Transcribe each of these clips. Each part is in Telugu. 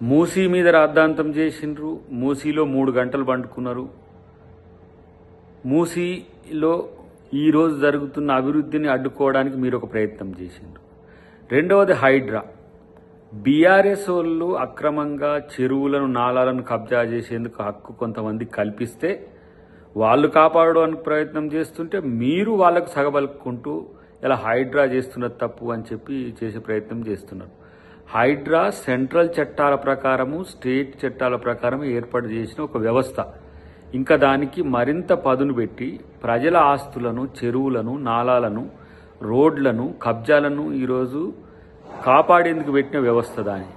మూసీ మీద రాద్ధాంతం చేసిండ్రు. మూసీలో 3 గంటలు పండుకున్నారు. మూసీలో ఈరోజు జరుగుతున్న అభివృద్ధిని అడ్డుకోవడానికి మీరు ఒక ప్రయత్నం చేసిండ్రు. రెండవది హైడ్రా. బీఆర్ఎస్ వాళ్ళు అక్రమంగా చెరువులను నాలాలను కబ్జా చేసేందుకు హక్కు కొంతమంది కల్పిస్తే వాళ్ళు కాపాడడానికి ప్రయత్నం చేస్తుంటే మీరు వాళ్ళకు సగబలుకుంటూ ఇలా హైడ్రా చేస్తున్నది తప్పు అని చెప్పి చేసే ప్రయత్నం చేస్తున్నారు. హైడ్రా సెంట్రల్ చట్టాల ప్రకారము స్టేట్ చట్టాల ప్రకారం ఏర్పాటు చేసిన ఒక వ్యవస్థ. ఇంకా దానికి మరింత పదును పెట్టి ప్రజల ఆస్తులను, చెరువులను, నాలాలను, రోడ్లను, కబ్జాలను ఈరోజు కాపాడేందుకు పెట్టిన వ్యవస్థ దాని.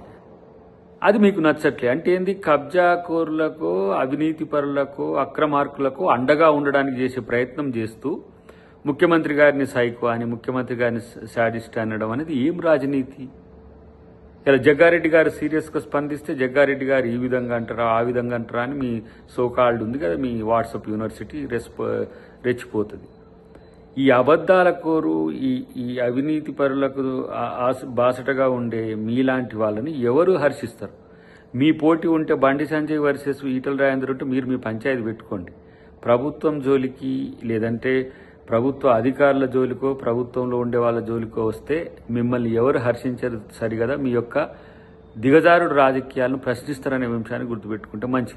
అది మీకు నచ్చట్లే అంటే ఏంది? కబ్జాకోరులకు, అవినీతి పరులకు, అక్రమార్కులకు అండగా ఉండడానికి చేసే ప్రయత్నం చేస్తూ ముఖ్యమంత్రి గారిని సైకో అని, ముఖ్యమంత్రి గారిని శాడిస్ట్ అనడం అనేది ఏం రాజనీతి? ఇలా జగ్గారెడ్డి గారు సీరియస్గా స్పందిస్తే జగ్గారెడ్డి గారు ఈ విధంగా అంటారా, ఆ విధంగా అంటారా అని మీ సోకాల్డ్ ఉంది కదా, మీ వాట్సాప్ యూనివర్సిటీ రెచ్చిపోతుంది. ఈ అబద్ధాల కోరు, ఈ అవినీతి పరులకు బాసటగా ఉండే మీలాంటి వాళ్ళని ఎవరు హర్షిస్తారు? మీ పోటీ ఉంటే బండి సంజయ్ వర్సెస్ ఈటల రాజేందర్ ఉంటే మీరు మీ పంచాయతీ పెట్టుకోండి. ప్రభుత్వం జోలికి లేదంటే ప్రభుత్వ అధికారుల జోలికో, ప్రభుత్వంలో ఉండే వాళ్ళ జోలికో వస్తే మిమ్మల్ని ఎవరు హర్షించరు సరిగదా. మీ యొక్క దిగజారుడు రాజకీయాలను ప్రశ్నిస్తారనే అంశాన్ని గుర్తుపెట్టుకుంటే మంచిది.